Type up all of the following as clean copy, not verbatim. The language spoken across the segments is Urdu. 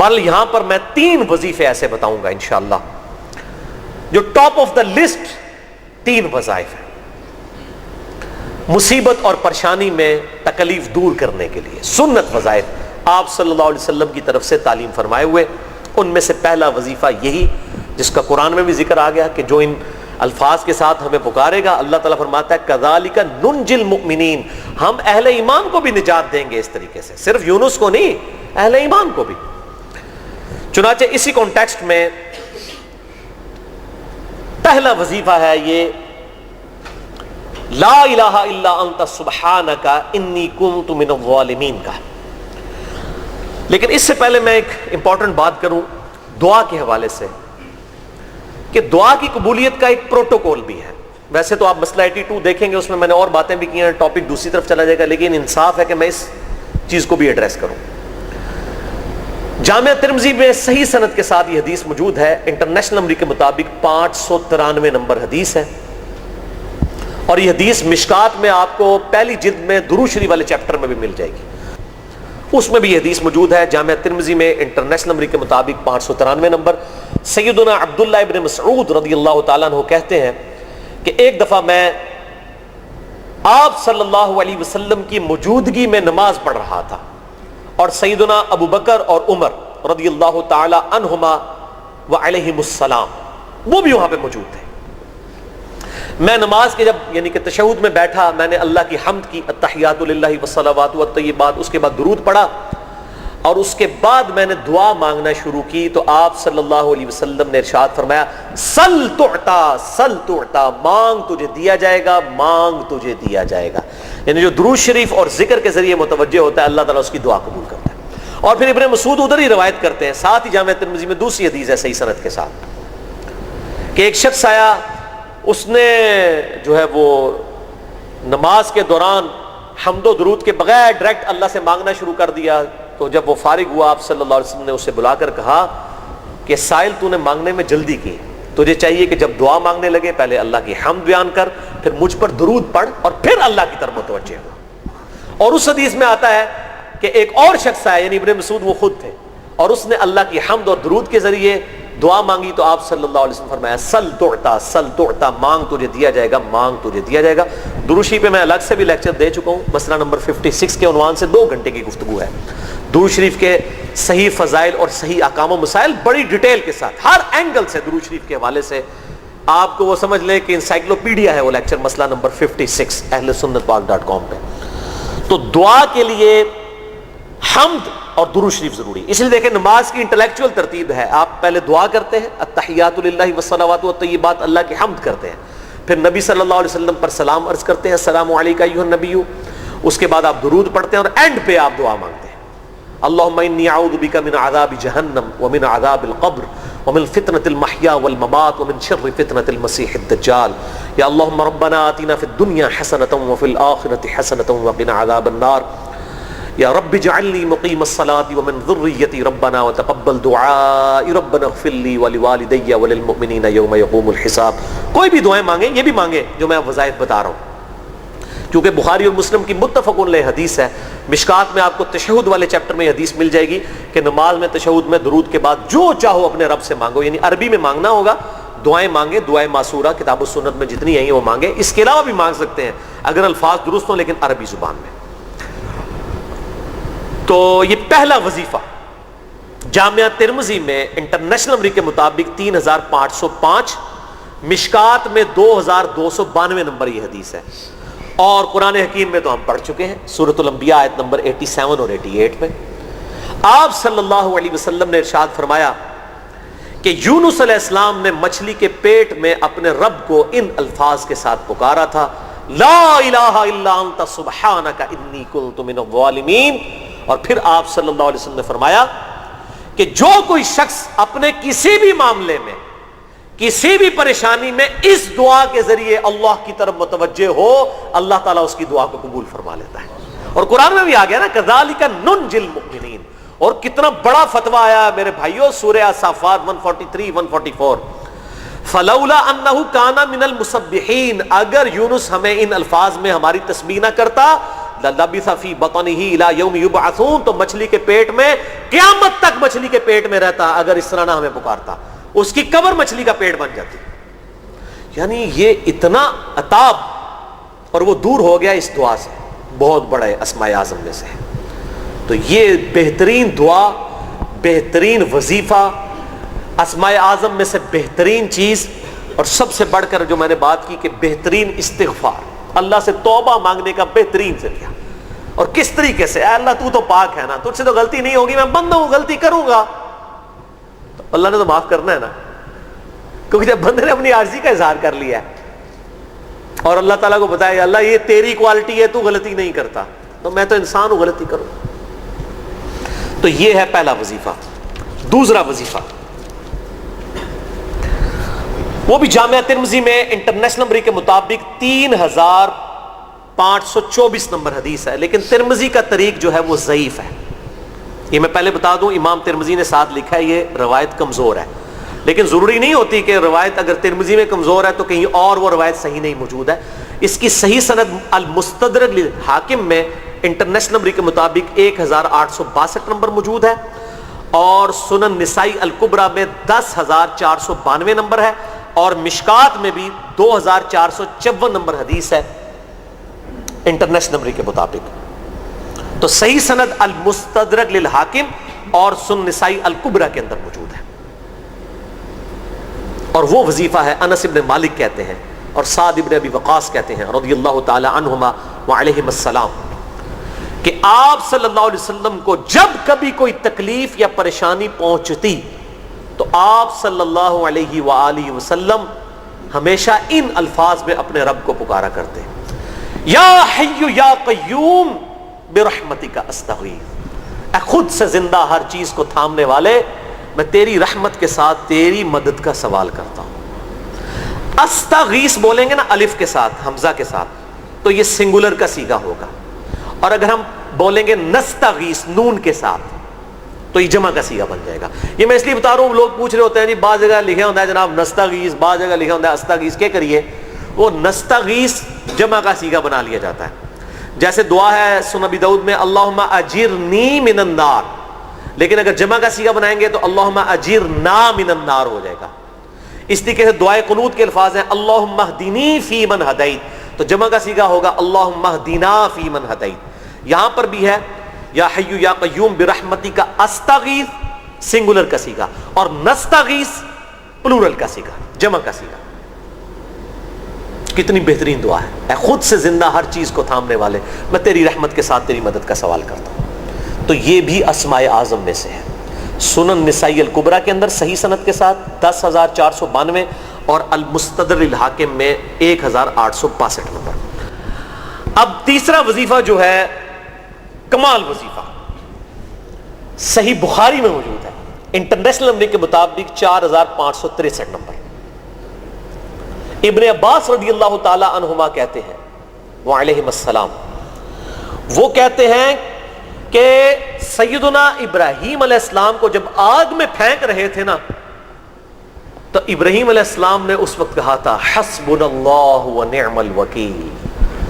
بہرحال یہاں پر میں 3 وظیفے ایسے بتاؤں گا انشاءاللہ جو ٹاپ آف دا لسٹ 3 وظائف ہیں مصیبت اور پریشانی میں تکلیف دور کرنے کے لیے، سنت وظائف آپ صلی اللہ علیہ وسلم کی طرف سے تعلیم فرمائے ہوئے۔ ان میں سے پہلا وظیفہ یہی جس کا قرآن میں بھی ذکر آ گیا کہ جو ان الفاظ کے ساتھ ہمیں پکارے گا، اللہ تعالیٰ فرماتا ہے کذالک ننجی المؤمنین، ہم اہل ایمان کو بھی نجات دیں گے اس طریقے سے، صرف یونس کو نہیں، اہل ایمان کو بھی۔ چنانچہ اسی کانٹیکسٹ میں پہلا وظیفہ ہے یہ لا الہ الا انت سبحانک انی کنت من الظالمین کا۔ لیکن اس سے پہلے میں ایک امپورٹنٹ بات کروں دعا کے حوالے سے کہ دعا کی قبولیت کا ایک پروٹوکول بھی ہے۔ ویسے تو آپ مسئلہ 82 دیکھیں گے، اس میں میں نے اور باتیں بھی کی ہیں، ٹاپک دوسری طرف چلا جائے گا، لیکن انصاف ہے کہ میں اس چیز کو بھی ایڈریس کروں۔ جامعہ ترمذی میں صحیح سند کے ساتھ یہ حدیث موجود ہے، انٹرنیشنل نمبر کے مطابق 593 نمبر حدیث ہے، اور یہ حدیث مشکات میں آپ کو پہلی جلد میں درود شریف والے چیپٹر میں بھی مل جائے گی، اس میں بھی یہ حدیث موجود ہے۔ جامعہ ترمذی میں انٹرنیشنل نمبر کے مطابق 593 نمبر۔ سیدنا عبداللہ ابن مسعود رضی اللہ تعالیٰ عنہ کہتے ہیں کہ ایک دفعہ میں آپ صلی اللہ علیہ وسلم کی موجودگی میں نماز پڑھ رہا تھا، اور سیدنا ابو بکر اور عمر رضی اللہ تعالی عنہما وعلیہم السلام وہ بھی وہاں پہ موجود تھے۔ میں نماز کے جب یعنی کہ تشہد میں بیٹھا، میں نے اللہ کی حمد کی، التحیات للہ والصلوات والطیبات، اس کے بعد درود پڑھا، اور اس کے بعد میں نے دعا مانگنا شروع کی، تو آپ صلی اللہ علیہ وسلم نے ارشاد فرمایا سل تعطا سل تعطا، مانگ تجھے دیا جائے گا، مانگ تجھے دیا جائے گا۔ یعنی جو درود شریف اور ذکر کے ذریعے متوجہ ہوتا ہے، اللہ تعالیٰ اس کی دعا قبول کرتا ہے۔ اور پھر ابن مسعود ادھر ہی روایت کرتے ہیں، ساتھ ہی جامعہ ترمذی میں دوسری حدیث ہے صحیح سند کے ساتھ کہ ایک شخص آیا، اس نے جو ہے وہ نماز کے دوران حمد و درود کے بغیر ڈائریکٹ اللہ سے مانگنا شروع کر دیا۔ تو جب وہ فارغ ہوا، آپ صلی اللہ علیہ وسلم نے اسے بلا کر کہا کہ سائل تو نے مانگنے میں جلدی کی، تجھے چاہیے کہ جب دعا مانگنے لگے پہلے اللہ کی حمد بیان کر، پھر مجھ پر درود پڑھ، اور پھر اللہ کی طرف متوجہ ہو۔ اور اس حدیث میں آتا ہے کہ ایک اور شخص آیا، یعنی ابن مسعود وہ خود تھے، اور اس نے اللہ کی حمد اور درود کے ذریعے دعا مانگی، تو آپ صلی اللہ علیہ وسلم فرمایا سل تعطا سل تعطا، مانگ تجھے دیا جائے گا، مانگ تجھے دیا جائے گا۔ درود شریف پہ میں الگ سے بھی لیکچر دے چکا ہوں، مسئلہ نمبر 56 کے عنوان سے 2 گھنٹے کی گفتگو ہے۔ درود شریف کے صحیح فضائل اور صحیح احکام و مسائل بڑی ڈیٹیل کے ساتھ ہر اینگل سے درود شریف کے حوالے سے، آپ کو وہ سمجھ لیں کہ انسائکلوپیڈیا ہے وہ لیکچر، مسئلہ نمبر 56 اہل سنت پاک.com پہ۔ تو دعا کے لیے حمد اور درود شریف ضروری، اس لیے دیکھیں نماز کی انٹلیکچوئل ترتیب ہے، آپ پہلے دعا کرتے ہیں التحیات للہ والصلوات والطیبات، اللہ کی حمد کرتے ہیں، پھر نبی صلی اللہ علیہ وسلم پر سلام عرض کرتے ہیں السلام علیکہ ایھا النبی، اس کے بعد آپ درود پڑھتے ہیں، اور اینڈ پہ آپ دعا مانگتے ہیں اللہم انی اعوذ بک من عذاب جہنم ومن عذاب القبر ومن فتنة المحیا والممات ومن شر فتنة المسیح الدجال، یا اللہم ربنا آتنا فی الدنیا حسنة وفی الآخرة حسنة وقنا عذاب النار، یا رب اجعلنی مقیم الصلاة ومن ذریتی ربنا وتقبل دعائی ربنا اغفر لی ولوالدی وللمؤمنین یوم یقوم الحساب۔ کوئی بھی دعائیں مانگیں، یہ بھی مانگیں جو میں وظائف بتا رہا ہوں، کیونکہ بخاری اور مسلم کی متفق علیہ حدیث ہے۔ مشکات میں آپ کو تشہد والے چیپٹر میں حدیث مل جائے گی کہ نماز میں تشہد میں درود کے بعد جو چاہو اپنے رب سے مانگو، یعنی عربی میں مانگنا ہوگا، دعائیں مانگیں، دعائیں معصورہ کتاب و سنت میں جتنی ہیں وہ مانگیں، اس کے علاوہ بھی مانگ سکتے ہیں اگر الفاظ درست ہوں لیکن عربی زبان میں۔ تو یہ پہلا وظیفہ جامعہ ترمذی میں انٹرنیشنل نمبر کے مطابق 3505، مشکات میں 2292 نمبر یہ حدیث ہے، اور قرآن حکیم میں تو ہم پڑھ چکے ہیں سورۃ الانبیاء آیت نمبر 87 اور 88 میں۔ آپ صلی اللہ علیہ وسلم نے ارشاد فرمایا کہ یونس علیہ السلام نے مچھلی کے پیٹ میں اپنے رب کو ان الفاظ کے ساتھ پکارا تھا لا الہ الا انت سبحانک انی کنت من الظالمین، اور پھر آپ صلی اللہ علیہ وسلم نے فرمایا کہ جو کوئی شخص اپنے کسی بھی معاملے میں کسی بھی پریشانی میں اس دعا کے ذریعے اللہ کی طرف متوجہ ہو، اللہ تعالیٰ اس کی دعا کو قبول فرما لیتا ہے۔ اور قرآن میں بھی آ گیا نا کذالک ننجی المؤمنین، اور کتنا بڑا فتویٰ آیا میرے بھائیوں، سورہ الصافات 143 144، فلولا انہ کان من المسبحین، اگر یونس ہمیں ان الفاظ میں ہماری تسبیح نہ کرتا لَلَبِثَ فِي بَطْنِهِ إِلَى يَوْمِ يُبْعَثُونَ، تو مچھلی کے پیٹ میں قیامت تک مچھلی کے پیٹ میں رہتا اگر اس طرح نہ ہمیں پکارتا، اس کی قبر مچھلی کا پیٹ بن جاتی. یعنی یہ اتنا عطاب، اور وہ دور ہو گیا اس دعا سے، بہت بڑے اسماء اعظم میں سے ہے. تو یہ بہترین دعا، بہترین وظیفہ، اسماء اعظم میں سے بہترین چیز، اور سب سے بڑھ کر جو میں نے بات کی کہ بہترین استغفار، اللہ سے توبہ مانگنے کا بہترین ذریعہ. اور کس طریقے سے؟ اے اللہ تو پاک ہے نا، تجھ سے تو غلطی نہیں ہوگی، میں بندہ ہوں، غلطی کروں گا، تو اللہ نے تو معاف کرنا ہے نا، کیونکہ جب بندے نے اپنی عاجزی کا اظہار کر لیا ہے اور اللہ تعالیٰ کو بتایا اللہ یہ تیری کوالٹی ہے، تو غلطی نہیں کرتا، تو میں تو انسان ہوں، غلطی کروں. تو یہ ہے پہلا وظیفہ. دوسرا وظیفہ وہ بھی جامعہ ترمذی میں انٹرنیشنل نمبر کے مطابق 3524 نمبر حدیث ہے، لیکن ترمذی کا طریق جو ہے وہ ضعیف ہے. یہ میں پہلے بتا دوں، امام ترمذی نے ساتھ لکھا ہے یہ روایت کمزور ہے، لیکن ضروری نہیں ہوتی کہ روایت اگر ترمذی میں کمزور ہے تو کہیں اور وہ روایت صحیح نہیں موجود ہے. اس کی صحیح سند المستدرک للحاکم میں انٹرنیشنل نمبر کے مطابق 1862 نمبر موجود ہے، اور سنن نسائی الکبریٰ میں 10492 نمبر ہے، اور مشکات میں بھی 2454 نمبر حدیث ہے انٹرنیشنل نمبر کے مطابق. تو صحیح سند المستدرک للحاکم اور سنن نسائی الکبریٰ کے اندر موجود ہے. اور وہ وظیفہ ہے انس ابن مالک کہتے ہیں اور سعد ابن ابی وقاص کہتے ہیں رضی اللہ تعالی عنہما وعلیہم السلام کہ آپ صلی اللہ علیہ وسلم کو جب کبھی کوئی تکلیف یا پریشانی پہنچتی تو آپ صلی اللہ علیہ وآلہ وسلم ہمیشہ ان الفاظ میں اپنے رب کو پکارا کرتے: یا حی یا قیوم برحمتک استغیث، اے خود سے زندہ ہر چیز کو تھامنے والے، میں تیری رحمت کے ساتھ تیری مدد کا سوال کرتا ہوں. استغیث بولیں گے نا الف کے ساتھ، حمزہ کے ساتھ، تو یہ سنگولر کا صیغہ ہوگا، اور اگر ہم بولیں گے نستغیث نون کے ساتھ تو یہ جمع کا صیغہ بن جائے گا. یہ میں اس لیے بتا رہا ہوں، لوگ پوچھ رہے ہوتے ہیں جی بعض جگہ لکھا ہوتا ہے جناب نستغیث، بعض جگہ لکھا ہوتا ہے استغیث، کیا کریے؟ وہ نستغیث جمع کا صیغہ بنا لیا جاتا ہے. جیسے دعا ہے سنن ابی داؤد میں اللہم اجرنی من النار، لیکن اگر جمع کا صیغہ بنائیں گے تو اللہم اجرنا من النار ہو جائے گا. اس طریقے سے دعائے قنوت کے الفاظ ہیں اللہم اہدنی فی من ہدیت، تو جمع کا صیغہ ہوگا اللہم اہدنا فی من ہدیت. یہاں پر بھی ہے یا حی یا قیوم برحمتک استغیث سنگولر کا صیغہ، اور نستغیث پلورل کا صیغہ، جمع کا صیغہ. کتنی بہترین دعا ہے: اے خود سے زندہ ہر چیز کو تھامنے والے، میں تیری رحمت کے ساتھ تیری مدد کا سوال کرتا ہوں. تو یہ بھی اسماء اعظم میں سے ہے. سنن نسائی الکبریٰ کے اندر صحیح سند کے ساتھ 10492 اور المستدرک للحاکم میں 1862 نمبر. اب تیسرا وظیفہ جو ہے کمال وظیفہ، صحیح بخاری میں موجود ہے انٹرنیشنل نمبر کے مطابق 4563 نمبر. ابن عباس رضی اللہ تعالی عنہما کہتے ہیں وعلیہم السلام، وہ کہتے ہیں کہ سیدنا ابراہیم علیہ السلام کو جب آگ میں پھینک رہے تھے نا، تو ابراہیم علیہ السلام نے اس وقت کہا تھا حسبنا اللہ ونعم الوکیل،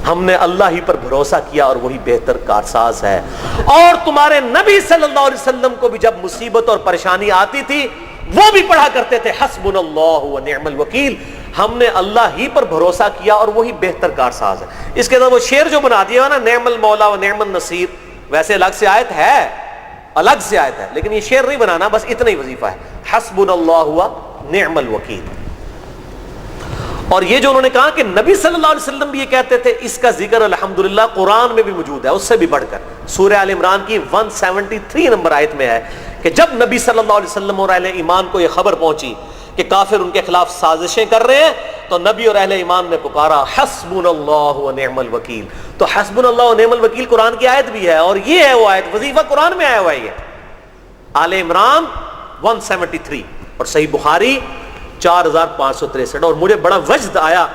ہم نے اللہ ہی پر بھروسہ کیا اور وہی بہتر کارساز ہے. اور تمہارے نبی صلی اللہ علیہ وسلم کو بھی جب مصیبت اور پریشانی آتی تھی وہ بھی پڑھا کرتے تھے حسبنا اللہ ونعم الوکیل، ہم نے اللہ ہی پر بھروسہ کیا اور وہی بہتر کارساز ہے. اس کے اندر وہ شعر جو بنا دیا نا نعم المولا ونعم النصیر، ویسے الگ سے آیت ہے، الگ سے آیت ہے، لیکن یہ شعر نہیں بنانا، بس اتنا ہی وظیفہ ہے حسبنا اللہ ونعم الوکیل. اور یہ جو انہوں نے کہا کہ نبی صلی اللہ علیہ وسلم بھی یہ کہتے تھے، اس کا ذکر الحمدللہ قرآن میں بھی موجود ہے، اس سے بھی بڑھ کر سورہ آل عمران کی 173 نمبر آیت میں ہے کہ جب نبی صلی اللہ علیہ وسلم اور اہل ایمان کو یہ خبر پہنچی کہ کافر ان کے خلاف سازشیں کر رہے ہیں، تو نبی اور اہل ایمان نے پکارا حسبنا اللہ ونعم الوکیل. تو حسبنا اللہ ونعم الوکیل قرآن کی آیت بھی ہے، اور یہ ہے وہ آیت، وظیفہ قرآن میں آیا ہوا ہے. یہ آل عمران 173 اور صحیح بخاری 4563. اور مجھے بڑا وجد آیا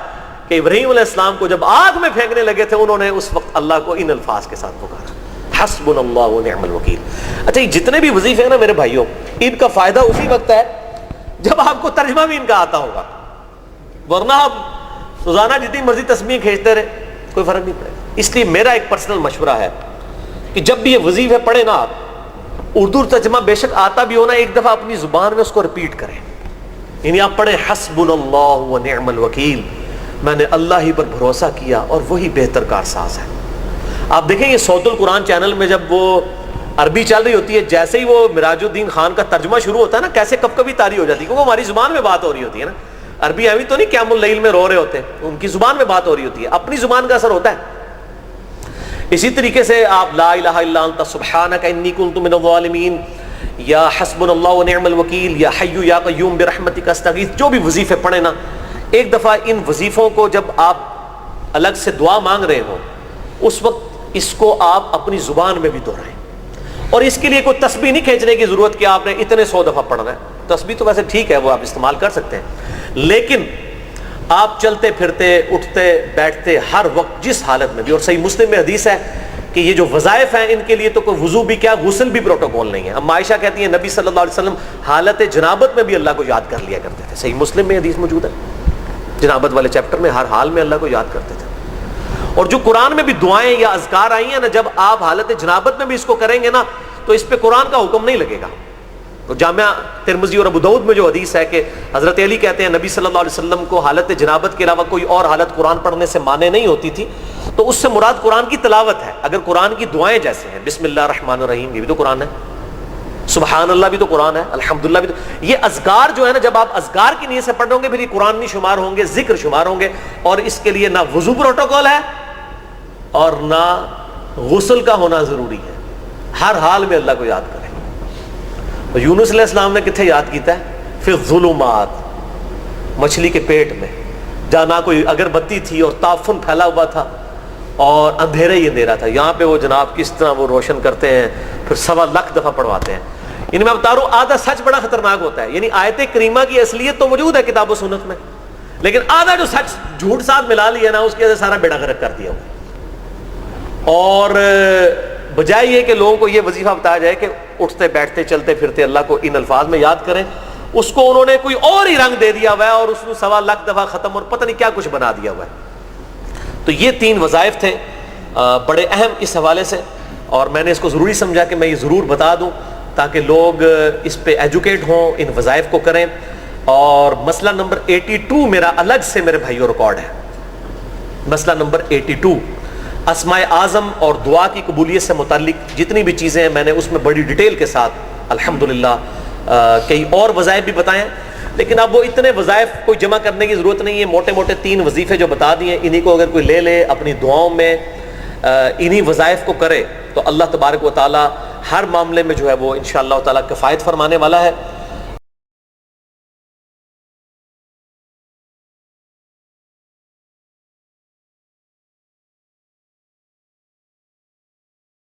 کہ ابراہیم علیہ السلام کو جب آگ میں پھینکنے لگے تھے انہوں نے اس وقت اللہ کو ان الفاظ کے ساتھ پکارا حسبنا اللہ ونعم الوکیل. اچھا یہ جتنے بھی وظیفے ہیں نا میرے بھائیوں، ان کا فائدہ اسی وقت ہے جب آپ کو ترجمہ بھی ان کا آتا ہوگا، ورنہ آپ روزانہ جتنی مرضی تسبیح کھینچتے رہے کوئی فرق نہیں پڑے گا. اس لیے میرا ایک پرسنل مشورہ ہے کہ جب بھی یہ وظیفے پڑھے نا آپ، اردو ترجمہ بے شک آتا بھی ہونا، ایک دفعہ اپنی زبان میں اس کو ریپیٹ کریں. یعنی آپ پڑھیں حسبنا اللہ و نعم الوکیل، میں نے اللہ ہی پر بھروسہ کیا اور وہی بہتر کارساز ہے. آپ دیکھیں یہ صوت القرآن چینل میں جب وہ عربی چل رہی ہوتی ہے، جیسے ہی وہ مراج الدین خان کا ترجمہ شروع ہوتا ہے نا، کیسے کب کبھی طاری ہو جاتی ہے، کیونکہ ہماری زبان میں بات ہو رہی ہوتی ہے نا. عربی ایوی تو نہیں قیام اللیل میں رو رہے ہوتے ہیں، ان کی زبان میں بات ہو رہی ہوتی ہے، اپنی زبان کا اثر ہوتا ہے. اسی طریقے سے آپ لا الہ الا انت سبحانک انی کنت من الظالمین، یا حسبنا اللہ و نعم الوکیل، یا حی یا قیوم برحمتک استغیث، جو بھی وظیفے پڑھیں نا، ایک دفعہ ان وظیفوں کو جب آپ الگ سے دعا مانگ رہے ہوں، اس وقت اس کو آپ اپنی زبان میں بھی دہرائیں. اور اس کے لیے کوئی تسبیح نہیں کھینچنے کی ضرورت کہ آپ نے اتنے 100 دفعہ پڑھنا ہے. تسبیح تو ویسے ٹھیک ہے، وہ آپ استعمال کر سکتے ہیں، لیکن آپ چلتے پھرتے اٹھتے بیٹھتے ہر وقت جس حالت میں بھی، اور صحیح مسلم میں حدیث ہے کہ یہ جو وظائف ہیں ان کے لیے تو کوئی وضو بھی کیا، غسل بھی پروٹوکول نہیں ہے. اب عائشہ کہتی ہیں نبی صلی اللہ علیہ وسلم حالت جنابت میں بھی اللہ کو یاد کر لیا کرتے تھے. صحیح مسلم میں حدیث موجود ہے، جنابت والے چیپٹر میں ہر حال میں اللہ کو یاد کرتے تھے. اور جو قرآن میں بھی دعائیں یا اذکار آئی ہیں نا، جب آپ حالت جنابت میں بھی اس کو کریں گے نا تو اس پہ قرآن کا حکم نہیں لگے گا. تو جامعہ ترمذی اور ابو داؤد میں جو حدیث ہے کہ حضرت علی کہتے ہیں نبی صلی اللہ علیہ وسلم کو حالت جنابت کے علاوہ کوئی اور حالت قرآن پڑھنے سے مانے نہیں ہوتی تھی. تو اس سے مراد قرآن کی تلاوت ہے. اگر قرآن کی دعائیں جیسے ہیں بسم اللہ الرحمن الرحیم، یہ بھی تو قرآن ہے، سبحان اللہ بھی تو قرآن ہے، الحمدللہ بھی تو، یہ اذکار جو ہے نا، جب آپ اذکار کی نیت سے پڑھ رہے ہوں گے پھر یہ قرآن نہیں شمار ہوں گے، ذکر شمار ہوں گے. اور اس کے لیے نہ وضو پروٹوکول ہے اور نہ غسل کا ہونا ضروری ہے. ہر حال میں اللہ کو یاد کریں. اور یونس علیہ السلام نے کتنے یاد کیتا ہے؟ پھر ظلمات، مچھلی کے پیٹ میں، جہاں نہ کوئی اگر بتی تھی اور تعفن پھیلا ہوا تھا اور اندھیرا ہی اندھیرا تھا. یہاں پہ وہ جناب کس طرح وہ روشن کرتے ہیں، پھر 1.25 دفعہ پڑھواتے ہیں. یعنی میں بتا رہا ہوں آدھا سچ بڑا خطرناک ہوتا ہے. یعنی آیت کریمہ کی اصلیت تو موجود ہے کتاب و سنت میں، لیکن آدھا جو سچ جھوٹ ساتھ ملا لیا نا، اس کی وجہ سے سارا بیڑا غرق کر دیا ہوا. اور بجائے یہ کہ لوگوں کو یہ وظیفہ بتایا جائے کہ اٹھتے بیٹھتے چلتے پھرتے اللہ کو ان الفاظ میں یاد کریں، اس کو انہوں نے کوئی اور ہی رنگ دے دیا ہوا ہے اور اس کو 1.25 دفعہ ختم اور پتہ نہیں کیا کچھ بنا دیا ہوا ہے. تو یہ 3 وظائف تھے بڑے اہم اس حوالے سے، اور میں نے اس کو ضروری سمجھا کہ میں یہ ضرور بتا دوں تاکہ لوگ اس پہ ایجوکیٹ ہوں، ان وظائف کو کریں. اور مسئلہ نمبر 82 میرا الگ سے میرے بھائیوں ریکارڈ ہے. مسئلہ نمبر 82 اسماء اعظم اور دعا کی قبولیت سے متعلق جتنی بھی چیزیں ہیں میں نے اس میں بڑی ڈیٹیل کے ساتھ الحمدللہ کئی اور وظائف بھی بتائے ہیں. لیکن اب وہ اتنے وظائف کوئی جمع کرنے کی ضرورت نہیں ہے. موٹے موٹے 3 وظیفے جو بتا دیے، انہی کو اگر کوئی لے لے اپنی دعاؤں میں، انہی وظائف کو کرے تو اللہ تبارک و تعالی ہر معاملے میں جو ہے وہ انشاءاللہ تعالی کفایت فرمانے والا ہے.